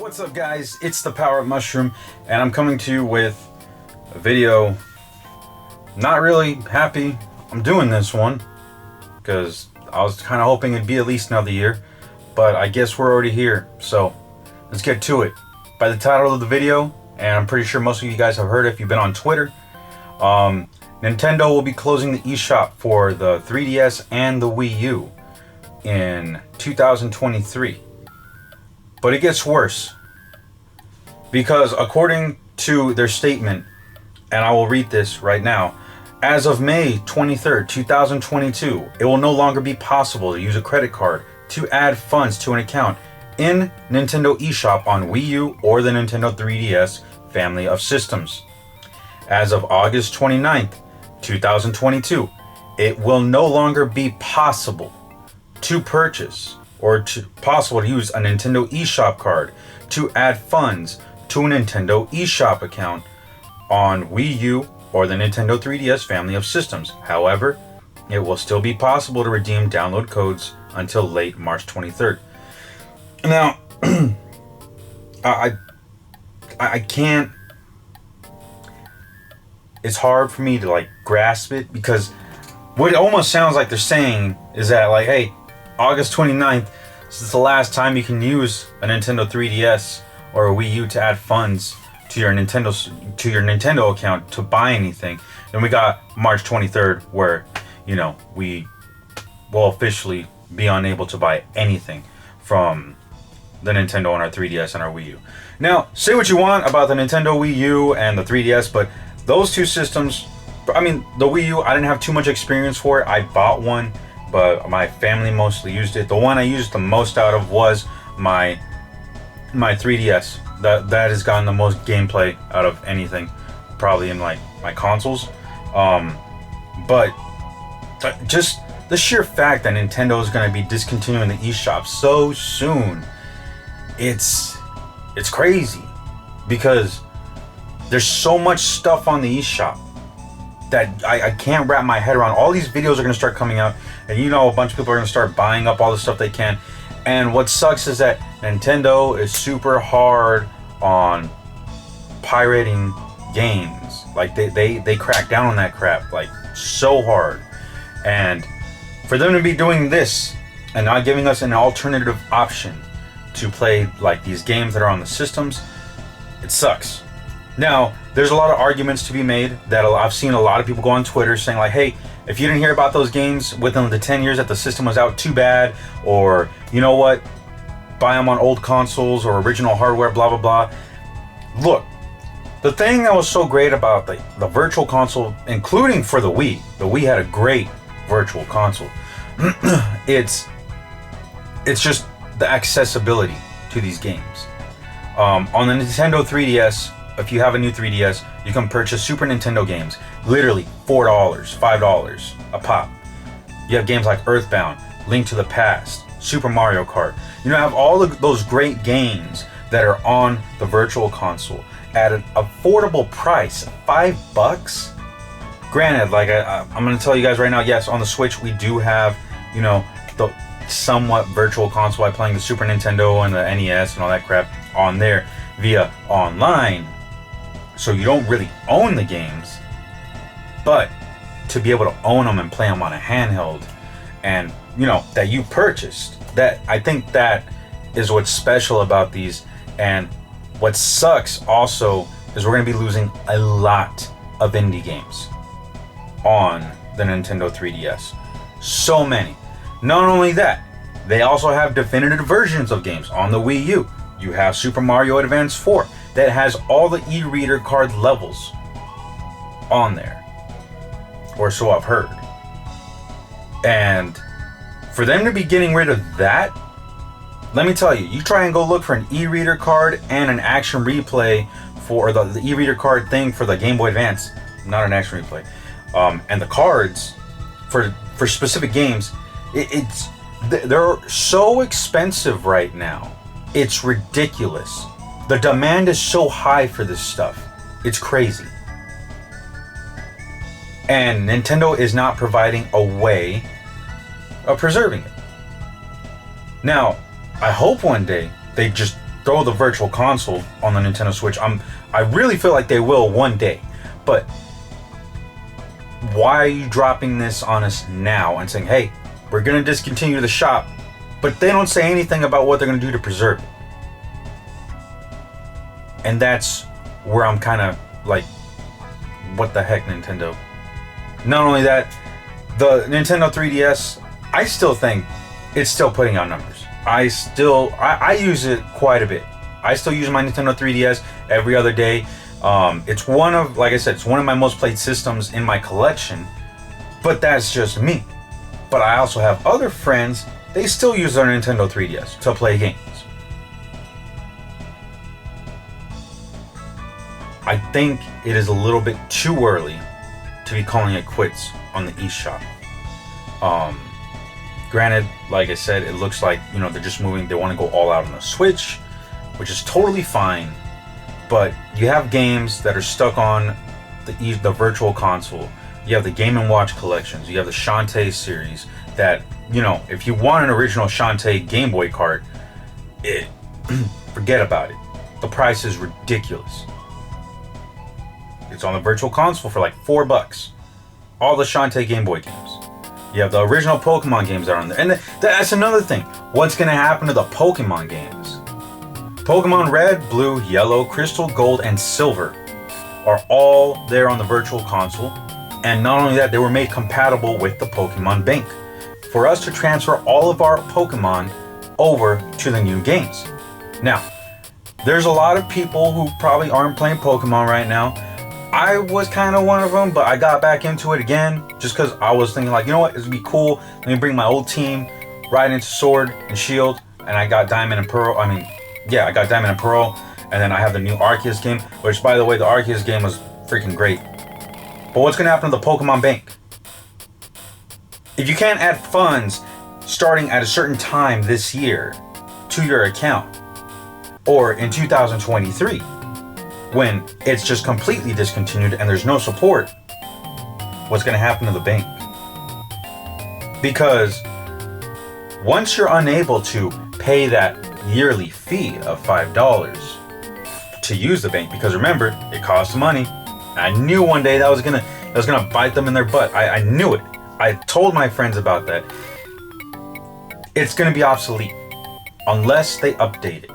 What's up guys, it's ThePowerUpMushroom and I'm coming to you with a video. Not really happy I'm doing this one because I was kind of hoping it'd be at least another year, but I guess we're already here, so let's get to it. By the title of the video, and I'm pretty sure most of you guys have heard if you've been on Twitter, Nintendo will be closing the eShop for the 3DS and the Wii U in 2023. But it gets worse, because according to their statement, and I will read this right now, as of May 23rd, 2022, it will no longer be possible to use a credit card to add funds to an account in Nintendo Eshop on Wii U or the Nintendo 3DS family of systems. As of August 29th, 2022, it will no longer be possible to purchase or possible to use a Nintendo Eshop card to add funds to a Nintendo Eshop account on Wii U or the Nintendo 3DS family of systems. However, it will still be possible to redeem download codes until late March 23rd. Now, I can't, it's hard for me to like grasp it, because what it almost sounds like they're saying is that like, hey, August 29th, this is the last time you can use a Nintendo 3DS or a Wii U to add funds to your Nintendo account to buy anything. Then we got March 23rd where, you know, we will officially be unable to buy anything from the Nintendo on our 3DS and our Wii U. Now, say what you want about the Nintendo Wii U and the 3DS, but those two systems, I mean, the Wii U, I didn't have too much experience for it. I bought one, but my family mostly used it. The one I used the most out of was my 3DS. That has gotten the most gameplay out of anything, probably in like my consoles. But just the sheer fact that Nintendo is going to be discontinuing the eShop so soon, it's crazy, because there's so much stuff on the eShop that I can't wrap my head around. All these videos are going to start coming out, and you know, a bunch of people are going to start buying up all the stuff they can. And what sucks is that Nintendo is super hard on pirating games. Like they crack down on that crap like so hard. And for them to be doing this and not giving us an alternative option to play like these games that are on the systems, it sucks. Now, there's a lot of arguments to be made that I've seen a lot of people go on Twitter saying like, hey, if you didn't hear about those games within the 10 years that the system was out, too bad. Or, you know what, buy them on old consoles or original hardware, blah, blah, blah. Look, the thing that was so great about the virtual console, including for the Wii had a great virtual console. It's just the accessibility to these games. On the Nintendo 3DS, if you have a new 3DS, you can purchase Super Nintendo games, literally $4, $5 a pop. You have games like Earthbound, Link to the Past, Super Mario Kart. You know, have all of those great games that are on the virtual console at an affordable price, $5. Granted, like I'm going to tell you guys right now, yes, on the Switch we do have, you know, the somewhat virtual console by playing the Super Nintendo and the NES and all that crap on there via online. So you don't really own the games, but to be able to own them and play them on a handheld, and you know, that you purchased, that I think that is what's special about these. And what sucks also is we're going to be losing a lot of indie games on the Nintendo 3DS. So many. Not only that, they also have definitive versions of games on the Wii U. You have Super Mario Advance 4 that has all the e-reader card levels on there, or so I've heard. And for them to be getting rid of that, let me tell you, you try and go look for an e-reader card and an action replay for the e-reader card thing for the Game Boy Advance, not an action replay, and the cards for specific games, they're so expensive right now. It's ridiculous. The demand is so high for this stuff. It's crazy. And Nintendo is not providing a way of preserving it. Now, I hope one day they just throw the virtual console on the Nintendo Switch. I really feel like they will one day. But why are you dropping this on us now and saying, hey, we're going to discontinue the shop, but they don't say anything about what they're going to do to preserve it? And that's where I'm kind of like, what the heck, Nintendo? Not only that, the Nintendo 3DS, I still think it's still putting out numbers. I use it quite a bit. I still use my Nintendo 3DS every other day. It's one of, like I said, it's one of my most played systems in my collection, but that's just me. But I also have other friends, they still use their Nintendo 3DS to play games. I think it is a little bit too early to be calling it quits on the eShop. Granted, like I said, it looks like, you know, they're just moving, they want to go all out on the Switch, which is totally fine. But you have games that are stuck on the virtual console. You have the Game & Watch collections. You have the Shantae series that, you know, if you want an original Shantae Game Boy cart, forget about it. The price is ridiculous. It's on the virtual console for like $4. All the Shantae Game Boy games. You have the original Pokemon games that are on there. And that's another thing. What's going to happen to the Pokemon games? Pokemon Red, Blue, Yellow, Crystal, Gold, and Silver are all there on the virtual console. And not only that, they were made compatible with the Pokemon Bank for us to transfer all of our Pokemon over to the new games. Now, there's a lot of people who probably aren't playing Pokemon right now. I was kind of one of them, but I got back into it again just because I was thinking like, you know what, this would be cool. Let me bring my old team right into Sword and Shield, and I got Diamond and Pearl. I got Diamond and Pearl, and then I have the new Arceus game, which, by the way, the Arceus game was freaking great. But what's going to happen to the Pokemon Bank? If you can't add funds starting at a certain time this year to your account, or in 2023, when it's just completely discontinued and there's no support, what's going to happen to the bank? Because once you're unable to pay that yearly fee of $5 to use the bank, because remember, it costs money. I knew one day that was gonna bite them in their butt. I knew it. I told my friends about that. It's gonna be obsolete unless they update it.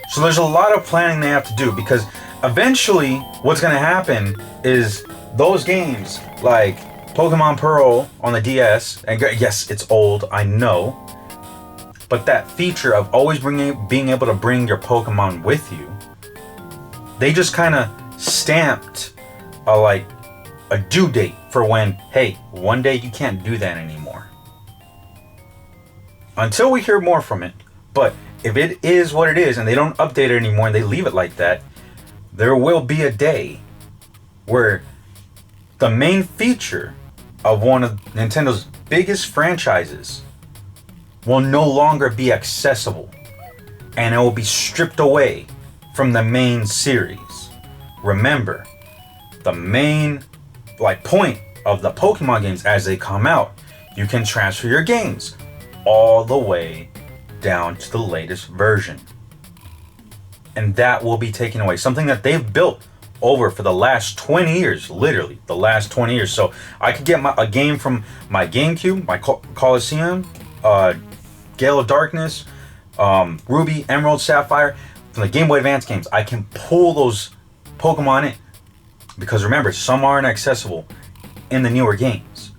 So there's a lot of planning they have to do, because eventually what's going to happen is those games like Pokemon Pearl on the DS, and yes, it's old, I know, but that feature of always being able to bring your Pokemon with you, they just kind of stamped a due date for when, hey, one day you can't do that anymore. Until we hear more from it. But if it is what it is and they don't update it anymore and they leave it like that, there will be a day where the main feature of one of Nintendo's biggest franchises will no longer be accessible, and it will be stripped away from the main series. Remember, the main point of the Pokemon games as they come out, you can transfer your games all the way down to the latest version, and that will be taken away. Something that they've built over for the last 20 years, literally the last 20 years. So I could get a game from my GameCube, my Coliseum, Gale of Darkness, Ruby, Emerald, Sapphire, from the Game Boy Advance games. I can pull those Pokemon in, because remember, some aren't accessible in the newer games.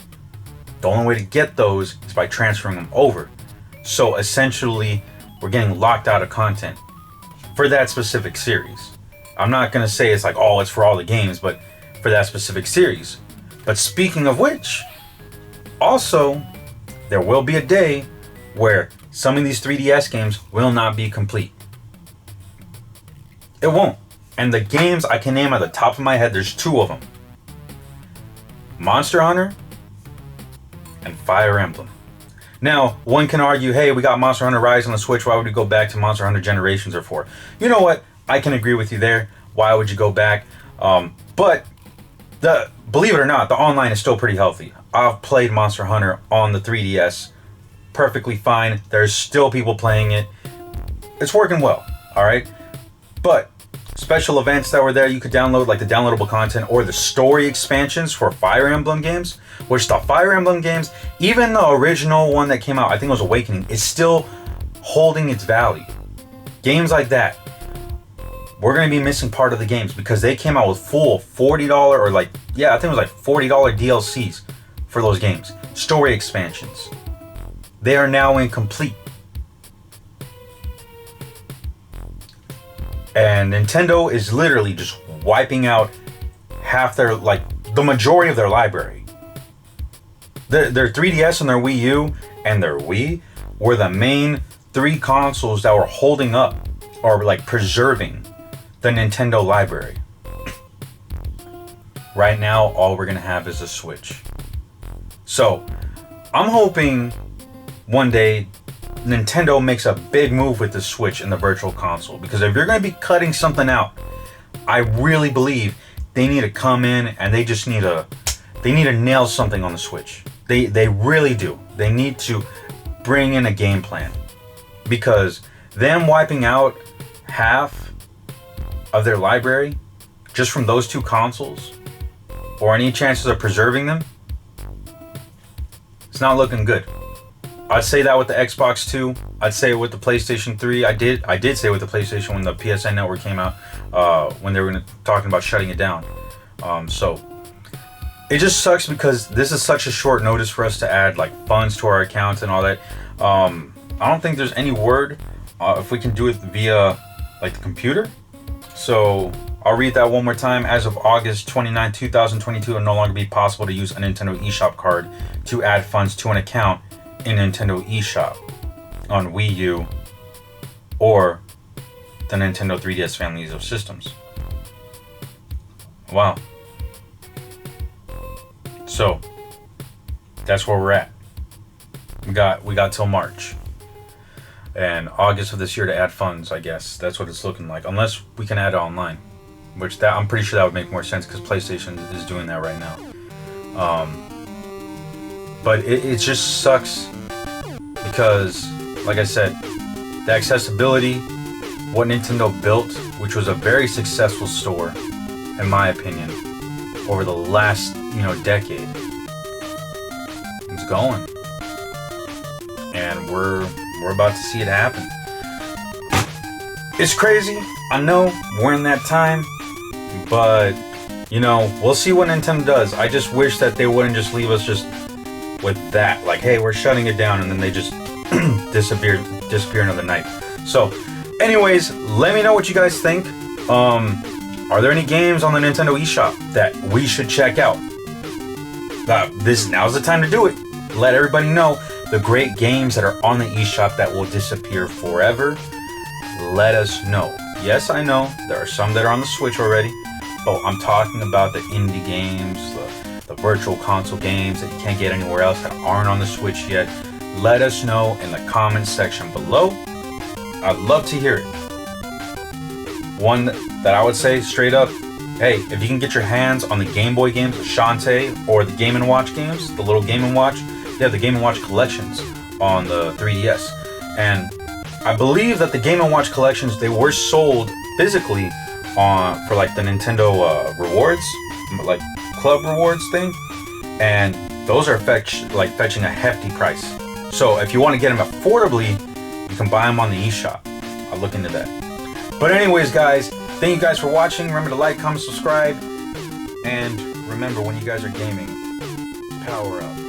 The only way to get those is by transferring them over. So essentially, we're getting locked out of content for that specific series. I'm not going to say it's like, oh, it's for all the games, but for that specific series. But speaking of which, also, there will be a day where some of these 3DS games will not be complete. It won't. And the games I can name at the top of my head, there's two of them. Monster Hunter and Fire Emblem. Now, one can argue, hey, we got Monster Hunter Rise on the Switch, why would we go back to Monster Hunter Generations or 4? You know what? I can agree with you there. Why would you go back? But believe it or not, the online is still pretty healthy. I've played Monster Hunter on the 3DS perfectly fine. There's still people playing it. It's working well. Alright? But special events that were there you could download, like the downloadable content or the story expansions for Fire Emblem games, which the Fire Emblem games, even the original one that came out, I think it was Awakening, is still holding its value. Games like that, we're going to be missing part of the games because they came out with full $40 or like, yeah, I think it was like $40 DLCs for those games. Story expansions. They are now incomplete. And Nintendo is literally just wiping out half their, like, the majority of their library. Their 3DS and their Wii U and their Wii were the main 3 consoles that were holding up or like preserving the Nintendo library. Right now, all we're gonna have is a Switch. So, I'm hoping one day Nintendo makes a big move with the Switch and the Virtual Console, because if you're going to be cutting something out, I really believe they need to come in and they need to nail something on the Switch. They really do. They need to bring in a game plan, because them wiping out half of their library just from those 2 consoles, or any chances of preserving them, it's not looking good. I'd say that with the Xbox 2. I'd say it with the PlayStation 3. I did say with the PlayStation when the PSN network came out, when they were talking about shutting it down. So it just sucks because this is such a short notice for us to add like funds to our accounts and all that. I don't think there's any word if we can do it via like the computer. So I'll read that one more time. As of August 29, 2022, it will no longer be possible to use a Nintendo Eshop card to add funds to an account in Nintendo Eshop on Wii U or the Nintendo 3DS families of systems. Wow. So that's where we're at. We got till March and August of this year to add funds, I guess. That's what it's looking like, unless we can add it online, which that I'm pretty sure that would make more sense because PlayStation is doing that right now. But it just sucks because, like I said, the accessibility, what Nintendo built, which was a very successful store, in my opinion, over the last, decade, it's going. And we're about to see it happen. It's crazy. I know we're in that time, but, we'll see what Nintendo does. I just wish that they wouldn't just leave us just with that, like, hey, we're shutting it down, and then they just disappear into the night. So anyways, let me know what you guys think. Are there any games on the Nintendo Eshop that we should check out? Now's the time to do it. Let everybody know the great games that are on the Eshop that will disappear forever. Let us know. Yes, I know there are some that are on the Switch already, but I'm talking about the indie games, the Virtual Console games that you can't get anywhere else that aren't on the Switch yet. Let us know in the comments section below. I'd love to hear it. One that I would say straight up, hey, if you can get your hands on the Game Boy games, Shantae, or the Game & Watch games, the little Game & Watch, they have the Game & Watch collections on the 3DS. And I believe that the Game & Watch collections, they were sold physically for like the Nintendo rewards, like club rewards thing, and those are fetching a hefty price. So if you want to get them affordably, you can buy them on the eShop. I'll look into that. But anyways, guys, thank you guys for watching. Remember to like, comment, subscribe, and remember, when you guys are gaming, power up.